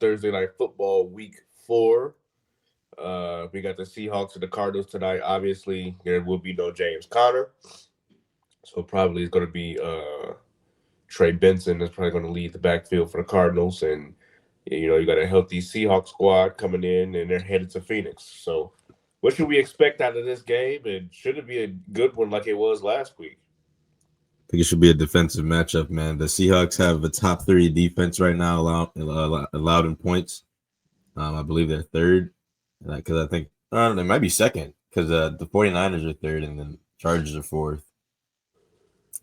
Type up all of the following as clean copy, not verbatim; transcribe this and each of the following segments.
Thursday Night Football Week 4. We got the Seahawks and the Cardinals tonight. Obviously, there will be no James Conner, so probably it's going to be Trey Benson that's probably going to lead the backfield for the Cardinals, and you got a healthy Seahawks squad coming in, and they're headed to Phoenix. So, what should we expect out of this game? And should it be a good one like it was last week? I think it should be a defensive matchup, man. The Seahawks have a top 3 defense right now, allowed in points. I believe they're third, because I think they might be second, because the 49ers are third and then Chargers are fourth.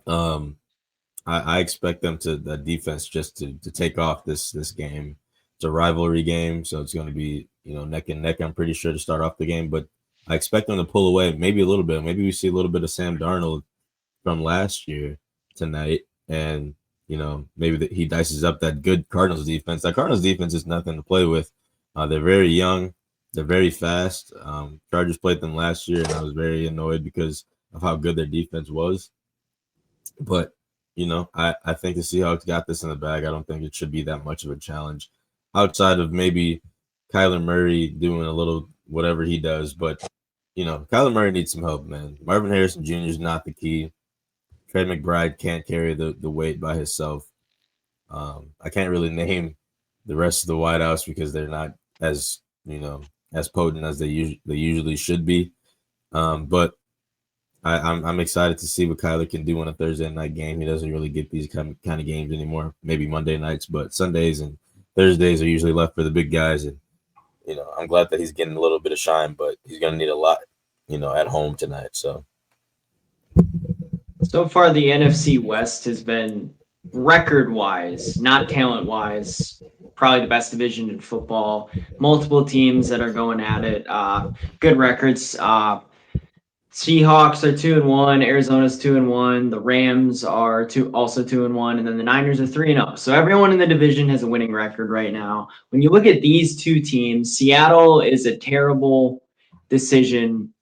I expect them the defense just to take off this game. It's a rivalry game, so it's going to be neck and neck. I'm pretty sure to start off the game, but I expect them to pull away, maybe a little bit. Maybe we see a little bit of Sam Darnold from last year tonight, and maybe he dices up that good Cardinals defense. That Cardinals defense is nothing to play with. They're very young, they're very fast. Chargers played them last year, and I was very annoyed because of how good their defense was. But I think the Seahawks got this in the bag. I don't think it should be that much of a challenge, outside of maybe Kyler Murray doing a little whatever he does. But Kyler Murray needs some help, man. Marvin Harrison Jr. is not the key. Trey McBride can't carry the weight by himself. I can't really name the rest of the wideouts because they're not as potent as they usually should be. But I'm excited to see what Kyler can do on a Thursday night game. He doesn't really get these kind of games anymore. Maybe Monday nights, but Sundays and Thursdays are usually left for the big guys. And I'm glad that he's getting a little bit of shine, but he's going to need a lot, at home tonight. So far, the NFC West has been record-wise, not talent-wise, probably the best division in football. Multiple teams that are going at it. Good records. Seahawks are 2-1, Arizona's 2-1, the Rams are also 2-1, and then the Niners are 3-0. So everyone in the division has a winning record right now. When you look at these two teams, Seattle is a terrible decision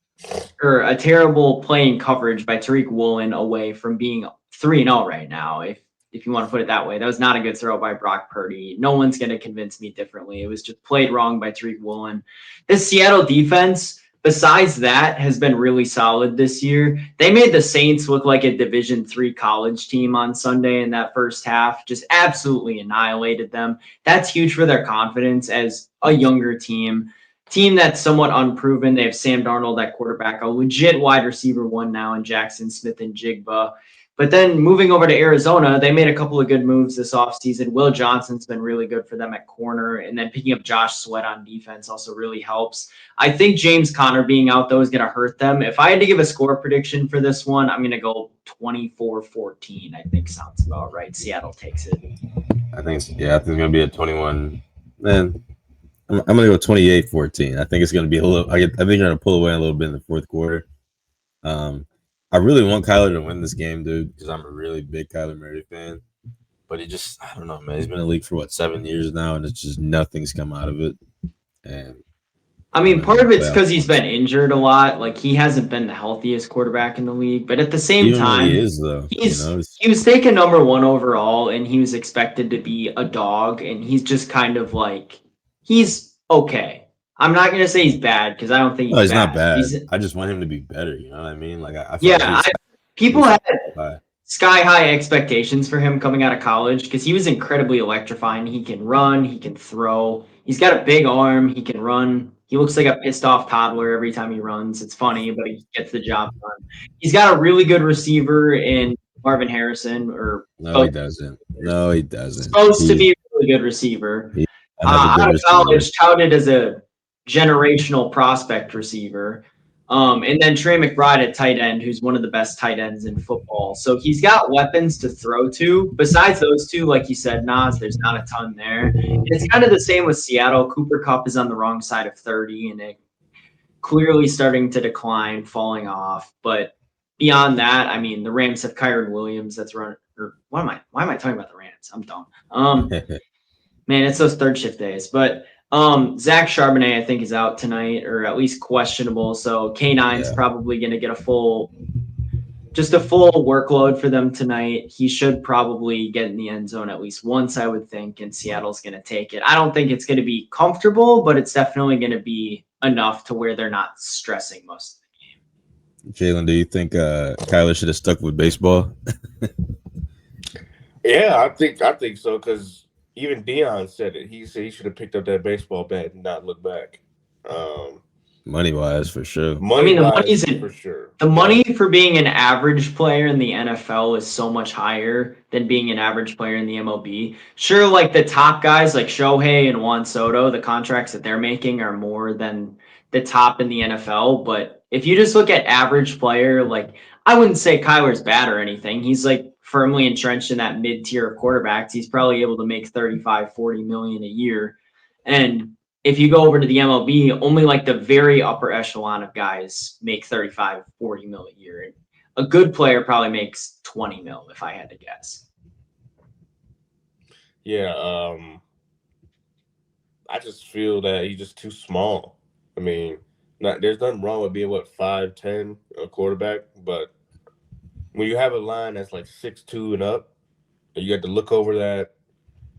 or a terrible playing coverage by Tariq Woolen away from being 3-0 right now. If you want to put it that way, that was not a good throw by Brock Purdy. No one's going to convince me differently. It was just played wrong by Tariq Woolen. This Seattle defense, besides that, has been really solid this year. They made the Saints look like a Division III college team on Sunday in that first half, just absolutely annihilated them. That's huge for their confidence as a younger team that's somewhat unproven. They have Sam Darnold at quarterback, a legit wide receiver one now in Jackson Smith and Jigba. But then moving over to Arizona, they made a couple of good moves this offseason. Will Johnson's been really good for them at corner, and then picking up Josh Sweat on defense also really helps. I think James Conner being out, though, is going to hurt them. If I had to give a score prediction for this one, I'm going to go 24-14, I think sounds about right. Seattle takes it. I think it's going to be a 21. Man, I'm going to go 28-14. I think it's going to be a little – I think they're going to pull away a little bit in the fourth quarter. I really want Kyler to win this game, dude, because I'm a really big Kyler Murray fan. But I don't know, man. He's been in the league for 7 years now, and it's just nothing's come out of it. And I mean, part of it's because he's been injured a lot. Like, he hasn't been the healthiest quarterback in the league. But at the same time, he is, though. He was taken number 1 overall, and he was expected to be a dog. And he's just kind of like, he's okay. I'm not going to say he's bad because I don't think he's not bad. I just want him to be better. You know what I mean? Like, people had sky-high expectations for him coming out of college because he was incredibly electrifying. He can run. He can throw. He's got a big arm. He can run. He looks like a pissed-off toddler every time he runs. It's funny, but he gets the job done. He's got a really good receiver in Marvin Harrison. No, he doesn't. Supposed to be a really good receiver. Out of college, touted as a generational prospect receiver. And then Trey McBride at tight end, who's one of the best tight ends in football. So he's got weapons to throw to. Besides those two, like you said, Nas, there's not a ton there. It's kind of the same with Seattle. Cooper Kupp is on the wrong side of 30, and it clearly starting to decline, falling off. But beyond that, I mean, the Rams have Kyren Williams that's running. Or why am I talking about the Rams? I'm dumb. Man, it's those third shift days. But Zach Charbonnet, I think, is out tonight, or at least questionable. So K9's probably going to get a full just a full workload for them tonight. He should probably get in the end zone at least once, I would think, and Seattle's going to take it. I don't think it's going to be comfortable, but it's definitely going to be enough to where they're not stressing most of the game. Jalen, do you think Kyler should have stuck with baseball? Yeah, I think so because even Dion said it. He said he should have picked up that baseball bat and not look back. Um, Money wise, for sure. I money mean, wise, for sure. the But money for being an average player in the NFL is so much higher than being an average player in the MLB. Sure, like the top guys like Shohei and Juan Soto, the contracts that they're making are more than the top in the NFL. But if you just look at average player, like I wouldn't say Kyler's bad or anything. He's like firmly entrenched in that mid-tier of quarterbacks. He's probably able to make 35, 40 million a year. And if you go over to the MLB, only like the very upper echelon of guys make 35, 40 mil a year. A good player probably makes 20 mil if I had to guess. yeah, I just feel that he's just too small. I mean, there's nothing wrong with being 5'10" a quarterback, but when you have a line that's like 6'2" and up, and you have to look over that,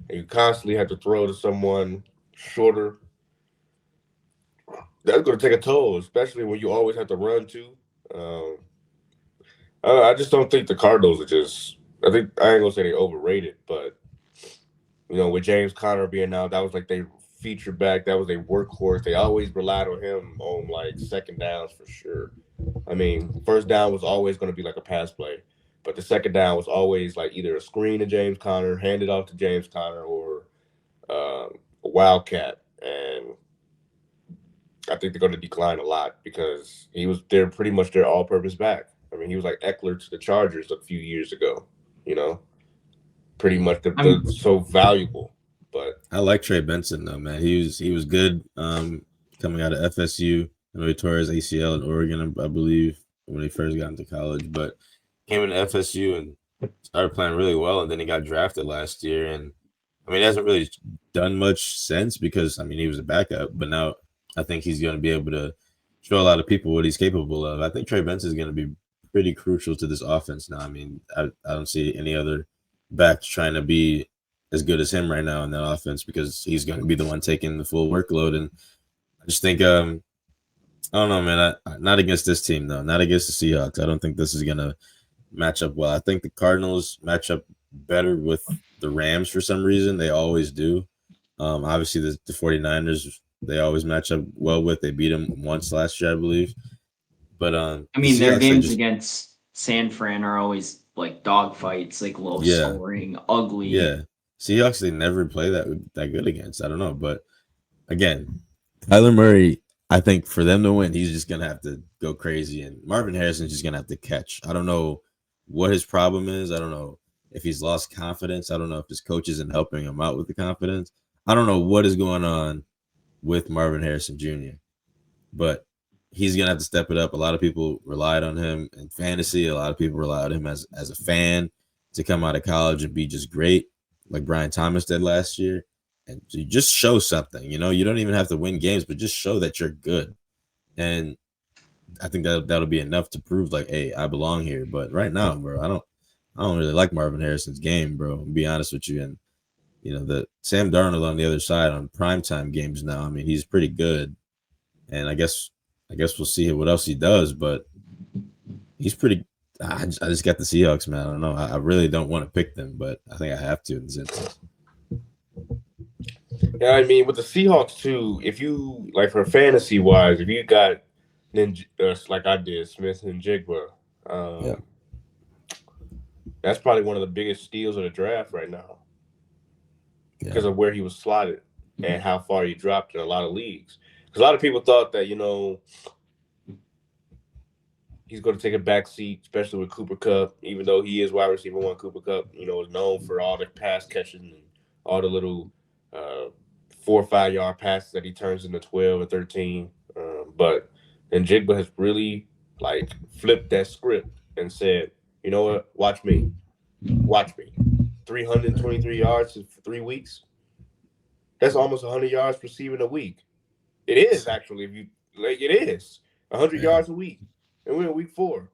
and you constantly have to throw to someone shorter, that's going to take a toll, especially when you always have to run too. Um, I just don't think the Cardinals are just. I think I ain't gonna say they overrated, but with James Conner being out, that was like they feature back. That was a workhorse. They always relied on him on like second downs for sure. I mean, first down was always going to be like a pass play, but the second down was always like either a screen to James Conner, hand it off to James Conner, or a wildcat. And I think they're going to decline a lot because they're pretty much their all-purpose back. I mean, he was like Eckler to the Chargers a few years ago. You know, pretty much so valuable. But I like Trey Benson though, man. He was good coming out of FSU. I know he tore his ACL in Oregon, I believe, when he first got into college, but came into FSU and started playing really well, and then he got drafted last year. And I mean, he hasn't really done much since because I mean he was a backup, but now I think he's going to be able to show a lot of people what he's capable of. I think Trey Benson is going to be pretty crucial to this offense now. I mean, I don't see any other back trying to be as good as him right now in that offense because he's going to be the one taking the full workload. And I just think, I don't know, man. Not against this team though. Not against the Seahawks. I don't think this is going to match up well. I think the Cardinals match up better with the Rams for some reason. They always do. Obviously, the 49ers, they always match up well with. They beat them once last year, I believe. But I mean, their games against San Fran are always like dogfights, like low scoring, ugly. Yeah, Seahawks they never play that good against. I don't know, but again, Kyler Murray. I think for them to win, he's just gonna have to go crazy, and Marvin Harrison's just gonna have to catch. I don't know what his problem is. I don't know if he's lost confidence. I don't know if his coach isn't helping him out with the confidence. I don't know what is going on with Marvin Harrison Jr., but he's gonna have to step it up. A lot of people relied on him in fantasy. A lot of people relied on him as a fan to come out of college and be just great, like Brian Thomas did last year. And you just show something. You don't even have to win games, but just show that you're good. And I think that'll be enough to prove like, hey, I belong here. But right now, bro, I don't really like Marvin Harrison's game, bro. To be honest with you. And the Sam Darnold on the other side on primetime games now. I mean, he's pretty good. And I guess we'll see what else he does, but he's pretty. I just got the Seahawks, man. I don't know. I really don't want to pick them, but I think I have to in this instance. Yeah, I mean, with the Seahawks too, if you like for fantasy wise, if you got like I did, Smith and Jigba, that's probably one of the biggest steals of the draft right now because of where he was slotted and how far he dropped in a lot of leagues. Because a lot of people thought that he's going to take a back seat, especially with Cooper Kupp, even though he is wide receiver one. Cooper Kupp, is known for all the pass catching and all the little 4 or 5 yard passes that he turns into 12 or 13. But then Jigba has really like flipped that script and said, you know what? Watch me. 323 yards for 3 weeks. That's almost 100 yards receiving a week. It is actually, if you like, it is 100 yards a week, and we're in week 4.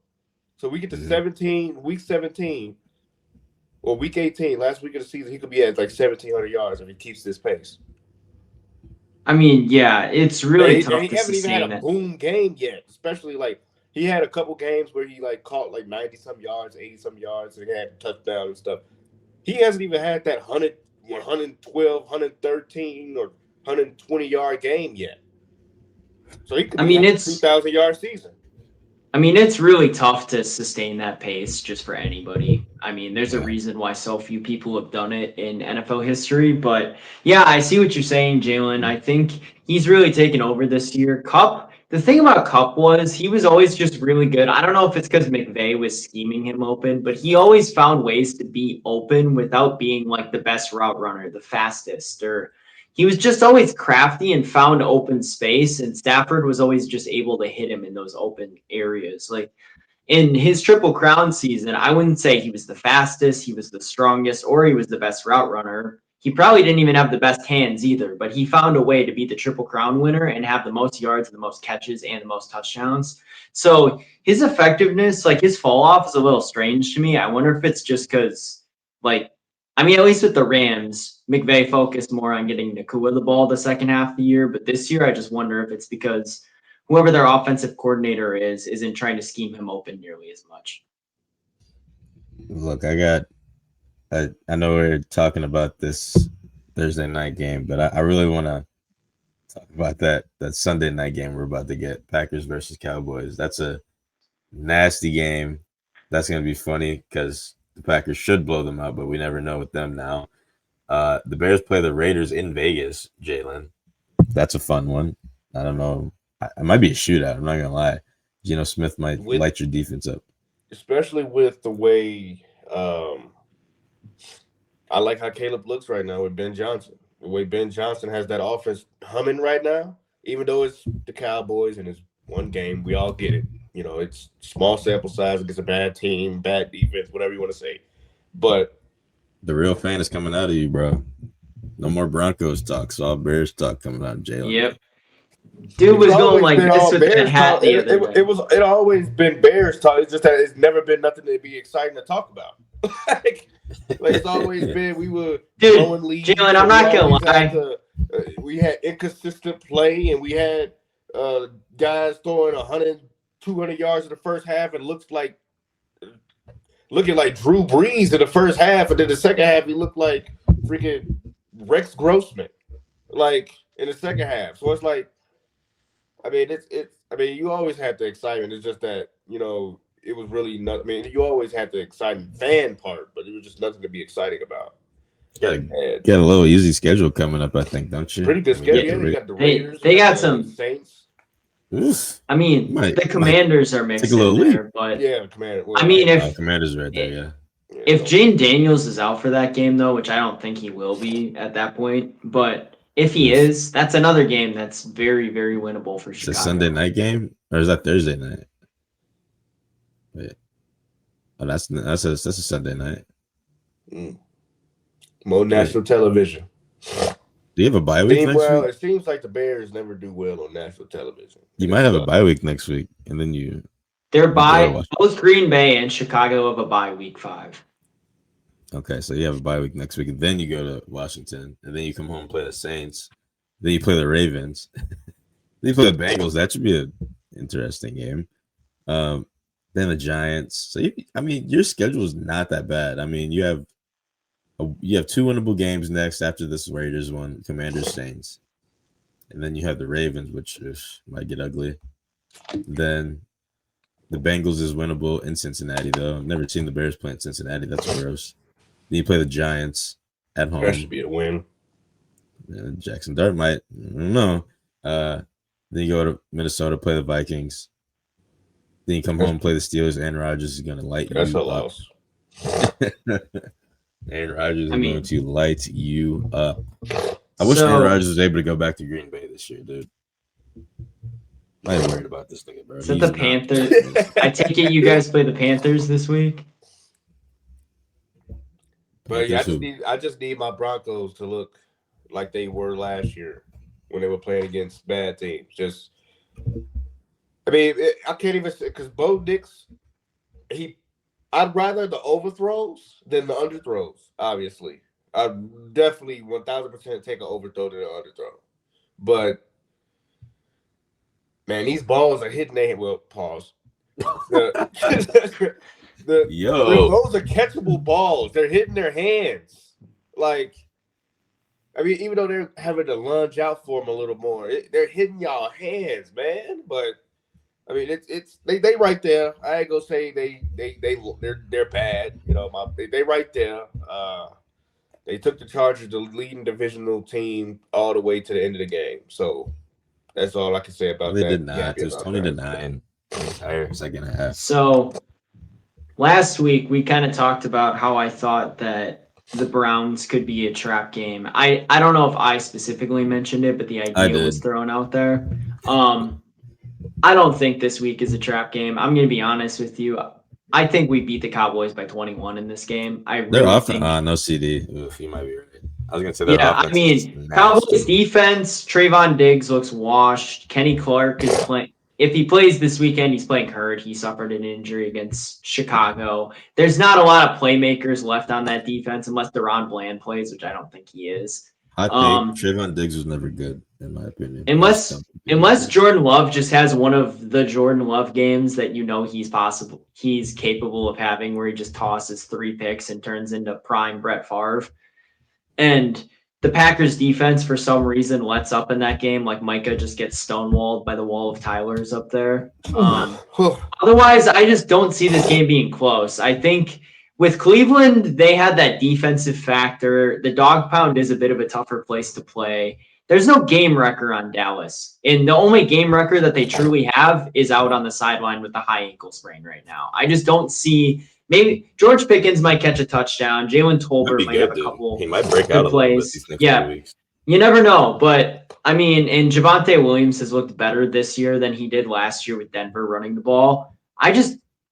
So we get to 17, week 17, or week 18, last week of the season, he could be at like 1,700 yards if he keeps this pace. I mean, yeah, it's really And tough he to haven't even had a sustain it. boom game yet, especially like he had a couple games where he like caught like 90 some yards, 80 some yards, and he had a touchdown and stuff. He hasn't even had that 100, 112, 113, or 120 yard game yet. So he could I be mean, having a 2,000 yard season. it's really tough to sustain that pace just for anybody. I mean, there's a reason why so few people have done it in NFL history. But yeah, I see what you're saying, Jalen. I think he's really taken over this year. Cup, the thing about Cup was he was always just really good. I don't know if it's because McVay was scheming him open, but he always found ways to be open without being like the best route runner, the fastest, or he was just always crafty and found open space, and Stafford was always just able to hit him in those open areas. Like in his Triple Crown season, I wouldn't say he was the fastest, he was the strongest, or he was the best route runner. He probably didn't even have the best hands either, but he found a way to be the Triple Crown winner and have the most yards, the most catches, and the most touchdowns. So his effectiveness, like his fall off, is a little strange to me. I wonder if it's just because, like, I mean, at least with the Rams, McVay focused more on getting Ncaa the ball the second half of the year. But this year, I just wonder if it's because whoever their offensive coordinator is isn't trying to scheme him open nearly as much. Look, I know we're talking about this Thursday night game, but I really want to talk about that Sunday night game we're about to get, Packers versus Cowboys. That's a nasty game. That's going to be funny because the Packers should blow them out, but we never know with them now. The Bears play the Raiders in Vegas, Jalen. That's a fun one. I don't know. It might be a shootout. I'm not going to lie. Geno Smith might light your defense up. Especially with the way I like how Caleb looks right now with Ben Johnson. The way Ben Johnson has that offense humming right now, even though it's the Cowboys and it's one game, we all get it. You know, it's small sample size against a bad team, bad defense, whatever you want to say. But the real fan is coming out of you, bro. No more Broncos talk. It's all Bears talk coming out of Jalen. Yep. Dude was going like this with that hat the other day. It always been Bears talk. It's just that it's never been nothing to be exciting to talk about. like it's always been we were blowing leads. Jalen, I'm not gonna lie. We had inconsistent play, and we had guys throwing 100, 200 yards in the first half, and looking like Drew Brees in the first half, and then the second half he looked like freaking Rex Grossman, like in the second half. So it's like, I mean, I mean, you always had the excitement. It's just that, you know, it was really not. I mean, you always had the exciting fan part, but it was just nothing to be exciting about. Got a little easy schedule coming up, I think, don't you? Pretty good schedule. You got the Raiders. They got some Saints. Oof. I mean, the Commanders are mixed in there, but yeah, Commander. I mean, if Commanders right there, yeah. If Jane Daniels is out for that game, though, which I don't think he will be at that point, but if he is, that's another game that's very, very winnable for Chicago. It's a Sunday night game, or is that Thursday night? Wait. Oh, that's a Sunday night. More national television. Do you have a bye week next week? It seems like the Bears never do well on national television. You might have a bye week next week, and then you. Both Green Bay and Chicago have a bye week 5. Okay, so you have a bye week next week, and then you go to Washington, and then you come home and play the Saints. Then you play the Ravens. Then you play the Bengals. That should be an interesting game. Then the Giants. So your schedule is not that bad. I mean, you have 2 winnable games next after this Raiders one, Commanders, Saints, and then you have the Ravens, which might get ugly. Then the Bengals is winnable in Cincinnati, though. I've never seen the Bears play in Cincinnati. That's gross. Then you play the Giants at home. That should be a win. Yeah, Jackson Dart might. I don't know. Then you go to Minnesota, play the Vikings. Then you come home, play the Steelers. Aaron Rodgers is going to light you up. That's a loss. Aaron Rodgers is going to light you up. I wish Aaron Rodgers was able to go back to Green Bay this year, dude. I ain't worried about this thing, bro. Is it the Panthers? I take it you guys play the Panthers this week? But yeah, I just need my Broncos to look like they were last year when they were playing against bad teams. I can't even say, because Bo Nix I'd rather the overthrows than the underthrows. Obviously, I'd definitely 1000% take an overthrow than an underthrow. But man, these balls are hitting their well. Pause. The, Yo, those are catchable balls. They're hitting their hands. Like, I mean, even though they're having to lunge out for them a little more, they're hitting y'all hands, man. But I mean, they right there. I ain't gonna say they're bad. You know, they right there. They took the Chargers, the leading divisional team, all the way to the end of the game. So that's all I can say about they did that. not. Yappy It was about 20-9 the entire second half. So last week we kind of talked about how I thought that the Browns could be a trap game. I don't know if I specifically mentioned it, but the idea was thrown out there. I don't think this week is a trap game. I'm going to be honest with you. I think we beat the Cowboys by 21 in this game. I Their really offense, think. no CD. Oof, you might be right. I was gonna say their Yeah, I offense is mean, Cowboys nasty. defense, Trayvon Diggs looks washed. Kenny Clark is playing. If he plays this weekend, he's playing hurt. He suffered an injury against Chicago. There's not a lot of playmakers left on that defense unless Deron Bland plays, which I don't think he is. Hot take: Um, Trayvon Diggs was never good, in my opinion. unless Jordan Love just has one of the Jordan Love games that you know he's capable of having, where he just tosses 3 picks and turns into prime Brett Favre. And the Packers defense, for some reason, lets up in that game. Like Micah just gets stonewalled by the wall of Tyler's up there. Otherwise, I just don't see this game being close. I think with Cleveland, they had that defensive factor. The dog pound is a bit of a tougher place to play. There's no game wrecker on Dallas. And the only game wrecker that they truly have is out on the sideline with the high ankle sprain right now. I just don't see. Maybe George Pickens might catch a touchdown. Jalen Tolbert might have a couple He might break out good a little bit plays. these next Yeah, 2 weeks. you never know. But I mean, and Javonte Williams has looked better this year than he did last year with Denver running the ball.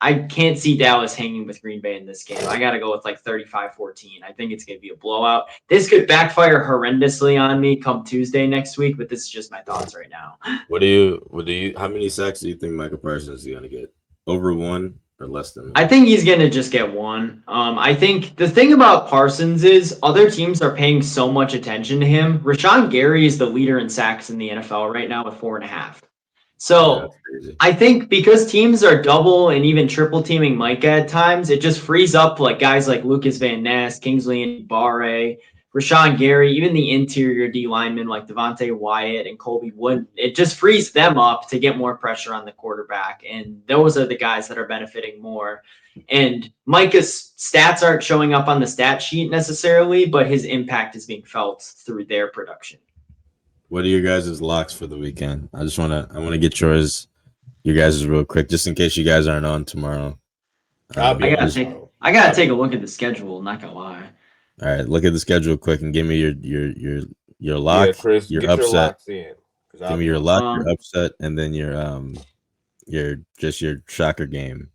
I can't see Dallas hanging with Green Bay in this game. I got to go with like 35-14. I think it's going to be a blowout. This could backfire horrendously on me come Tuesday next week, but this is just my thoughts right now. How many sacks do you think Michael Parsons is going to get? Over 1 or less than 1? I think he's going to just get 1. I think the thing about Parsons is other teams are paying so much attention to him. Rashawn Gary is the leader in sacks in the NFL right now with 4.5. So I think because teams are double and even triple teaming Micah at times, it just frees up like guys like Lucas Van Ness, Kingsley Barre, Rashawn Gary, even the interior D linemen like Devontae Wyatt and Colby Wood. It just frees them up to get more pressure on the quarterback. And those are the guys that are benefiting more. And Micah's stats aren't showing up on the stat sheet necessarily, but his impact is being felt through their production. What are your guys' locks for the weekend? I want to get your guys' real quick, just in case you guys aren't on tomorrow. I gotta take a look at the schedule. Not gonna lie. All right, look at the schedule quick and give me your lock, yeah, Chris, your get upset. Your locks in, give me your lock, your upset, and then your shocker game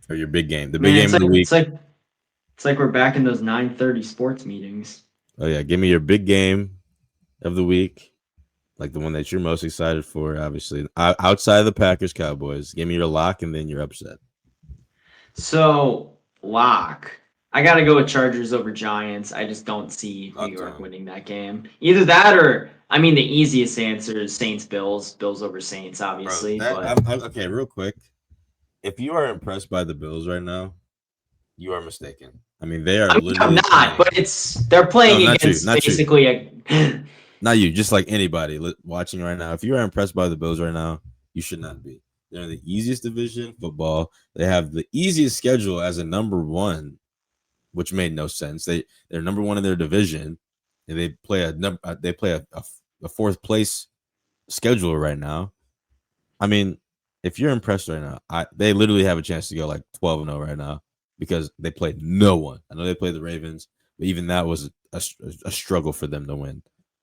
or your big game. The big game of the week. It's like we're back in those 9:30 sports meetings. Oh yeah, give me your big game of the week, like the one that you're most excited for. Obviously, outside of the Packers Cowboys, give me your lock and then your upset. So lock. I got to go with Chargers over Giants. I just don't see New York winning that game. Either that or, I mean, the easiest answer is Saints-Bills. Bills over Saints, obviously. Okay, real quick. If you are impressed by the Bills right now, you are mistaken. I mean, they are literally. I'm not, but they're playing against basically not you, just like anybody watching right now. If you are impressed by the Bills right now, you should not be. They're in the easiest division football. They have the easiest schedule as a number 1. Which made no sense. They're number 1 in their division, and they play a 4th place schedule right now. I mean, if you're impressed right now, they literally have a chance to go like 12-0 right now because they played no one. I know they played the Ravens, but even that was a struggle for them to win.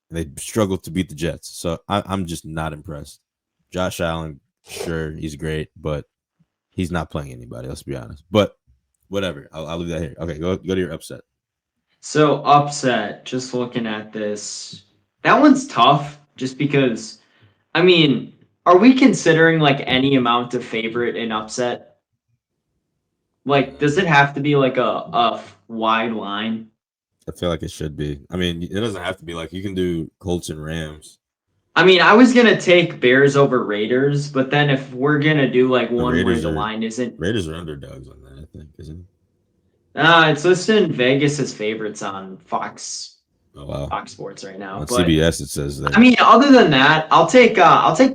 And they struggled to beat the Jets, so I'm just not impressed. Josh Allen, sure, he's great, but he's not playing anybody. Let's be honest, but. Whatever. I'll leave that here. Okay, go to your upset. So upset, just looking at this. That one's tough just because, I mean, are we considering like any amount of favorite in upset? Like, does it have to be like a wide line? I feel like it should be. I mean, it doesn't have to be like you can do Colts and Rams. I mean, I was gonna take Bears over Raiders, but then if we're gonna do like The one where the line isn't, Raiders are underdogs on that, I think, isn't it? it's listed in Vegas as favorites on Oh wow. Fox Sports right now. On But CBS it says that. I mean, other than that, I'll take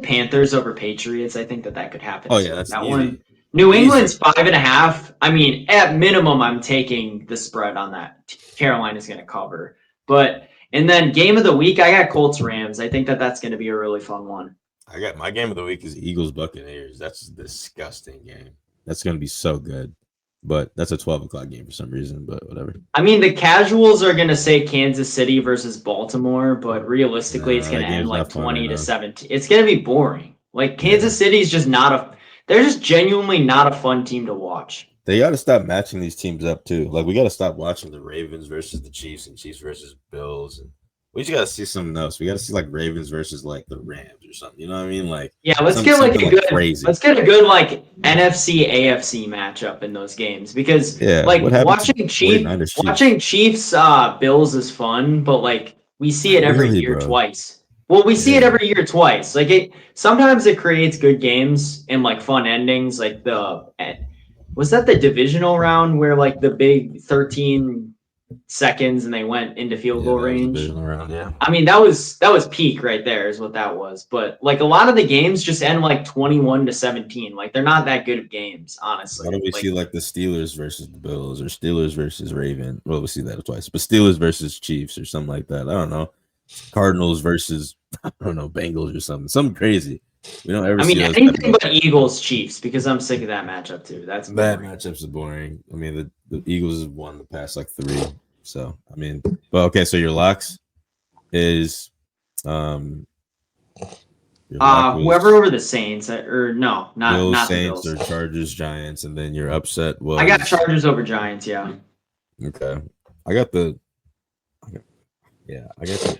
Panthers over Patriots. I think that could happen. Oh too. yeah, that's that easy. one. New Easy. England's 5.5. I mean, at minimum, I'm taking the spread on that. Carolina's going to cover, and then game of the week, I got Colts Rams. I think that that's going to be a really fun one. I got my game of the week is Eagles Buccaneers. That's a disgusting game. That's going to be so good, but that's a 12 o'clock game for some reason. But whatever. I mean, the casuals are going to say Kansas City versus Baltimore, but realistically, it's going to end like 20-17. It's going to be boring. Like Kansas City's just they're just genuinely not a fun team to watch. They got to stop matching these teams up too. Like we got to stop watching the Ravens versus the Chiefs and Chiefs versus Bills, and we just got to see something else. We got to see like Ravens versus like the Rams or something. You know what I mean? Like let's get like a good crazy. Let's get a good like NFC AFC matchup in those games because like watching Chiefs Bills is fun, but like we see it every year twice. Well, we see it every year twice. Like sometimes it creates good games and like fun endings. Like was that the divisional round where like the big 13 seconds and they went into field goal range? Divisional round, yeah. I mean, that was peak right there is what that was. But like a lot of the games just end like 21-17. Like they're not that good of games, honestly. Why don't we see like the Steelers versus the Bills or Steelers versus Ravens? Well, we see that twice, but Steelers versus Chiefs or something like that. I don't know. Cardinals versus Bengals or something crazy. We don't ever. I mean, anything but Eagles Chiefs because I'm sick of that matchup too. That matchup's boring. I mean, the Eagles have won the past like 3. So I mean, but okay. So your locks is whoever over the Saints or no, not Saints the Bills. Or Chargers Giants, and then your upset was I got Chargers over Giants. Yeah. Okay, I guess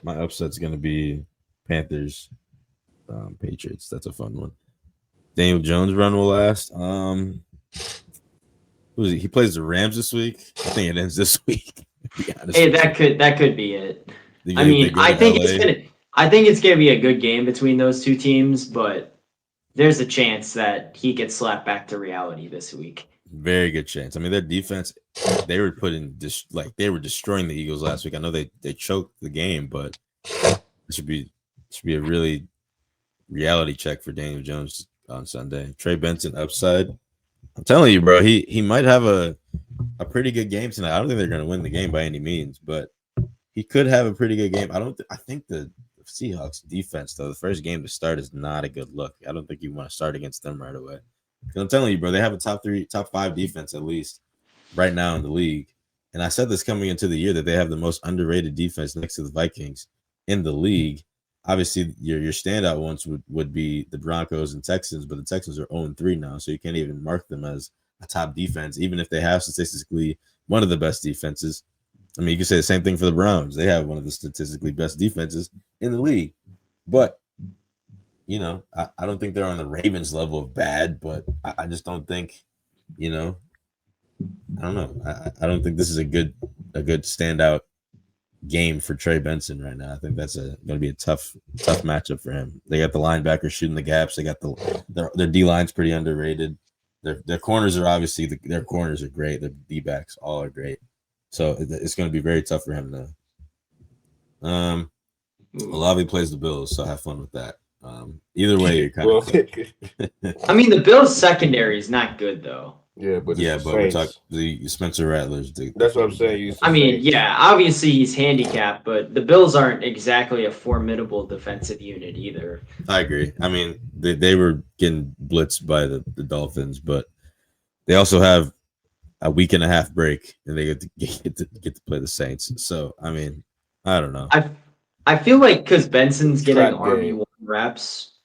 my upset's gonna be Panthers. Patriots. That's a fun one. Daniel Jones run will last. Who is he? He plays the Rams this week. I think it ends this week. Hey, that could be it. I mean, I think it's gonna be a good game between those two teams, but there's a chance that he gets slapped back to reality this week. Very good chance. I mean, their defense, they were they were destroying the Eagles last week. I know they choked the game, but it should be a really reality check for Daniel Jones on Sunday. Trey Benson upside. I'm telling you, bro, he might have a pretty good game tonight. I don't think they're going to win the game by any means, but he could have a pretty good game. I think the Seahawks defense, though, the first game to start is not a good look. I don't think you want to start against them right away. I'm telling you, bro, they have a top 5 defense at least right now in the league. And I said this coming into the year that they have the most underrated defense next to the Vikings in the league. Obviously, your standout ones would be the Broncos and Texans, but the Texans are 0-3 now, so you can't even mark them as a top defense, even if they have statistically one of the best defenses. I mean, you can say the same thing for the Browns. They have one of the statistically best defenses in the league. But, I don't think they're on the Ravens level of bad, but I just don't think, I don't know. I don't think this is a good standout game for Trey Benson right now. I think that's going to be a tough matchup for him. They got the linebackers shooting the gaps. They got their D line's pretty underrated. Their corners are obviously their corners are great. Their D backs all are great. So it's going to be very tough for him to. Olave plays the Bills, so have fun with that. Either way, you're kind of. I mean, the Bills secondary is not good though. But we're talking the Spencer Rattlers. That's what I'm saying. I mean, obviously he's handicapped, but the Bills aren't exactly a formidable defensive unit either. I agree. I mean, they were getting blitzed by the Dolphins, but they also have a week and a half break, and they get to play the Saints. So, I mean, I don't know. I feel like because Benson's getting RB1 reps.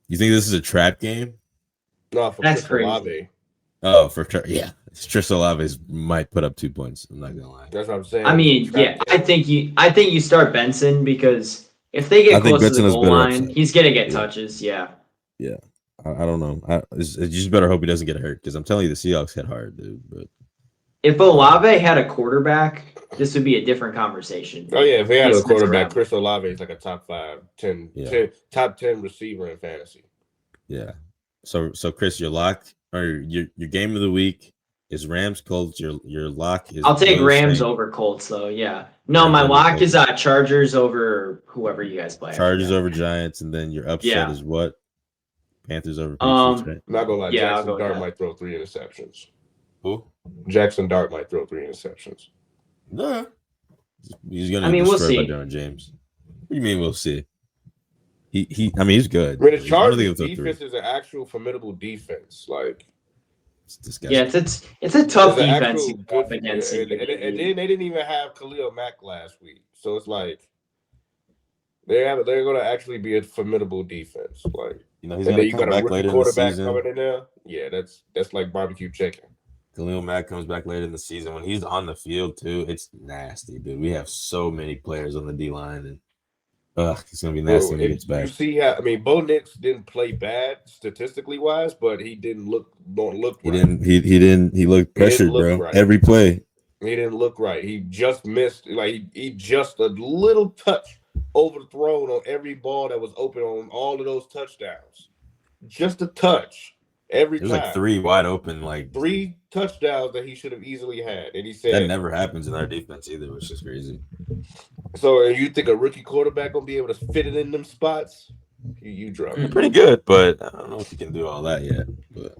You think this is a trap game? No, that's crazy. Oh, Tris Olave might put up 2 points. I'm not gonna lie. That's what I'm saying. I mean, I think you start Benson because if they get close to the goal line, he's gonna get touches. Yeah. Yeah. I don't know. You just better hope he doesn't get hurt because I'm telling you, the Seahawks hit hard, dude. But If Olave had a quarterback, this would be a different conversation. Oh yeah, if he had He a sits quarterback, around. Chris Olave is like a top 5, 10, Yeah. 10 top 10 receiver in fantasy. yeah. So Chris, your lock or your game of the week is Rams Colts. Your lock is I'll take Bills Rams Saints. over Colts though. Yeah. No, Rams my over lock Colts. is Chargers over whoever you guys play. I Chargers forget. over Giants, and then your upset Yeah. is what? Panthers over Patriots, right? I'm not gonna lie, Yeah, I'll Jackson go with Dart that. might throw 3 interceptions. Who? Jackson Dart might throw 3 interceptions. No. He's gonna I mean, get we'll destroyed by see. Derwin James. What do you mean we'll see? I mean, he's good. I mean, the I don't think Chargers he'll throw defense 3. is an actual formidable defense. Like, It's disgusting. Yeah, it's a tough it's an defense actual to go up good. against. And then they didn't even have Khalil Mack last week, so it's like they're going to actually be a formidable defense. Like, You know, he's and gonna then you come got a back rookie later in the quarterback season. coming in there. Yeah, that's like barbecue chicken. Khalil Mack comes back later in the season. When he's on the field too, it's nasty, dude. We have so many players on the D line, and it's gonna be nasty when he gets back. You see how Bo Nix didn't play bad statistically wise, but he don't look He right. didn't. He looked pressured, look bro. right. Every play. He didn't look right. He just missed. Like he just a little touch overthrown on every ball that was open on all of those touchdowns. Just a touch every time. There's like 3 wide open, like 3 touchdowns that he should have easily had, and he said that never happens in our defense either, which is crazy. So, you think a rookie quarterback gonna be able to fit it in them spots? You drop Pretty good, but I don't know if he can do all that yet. But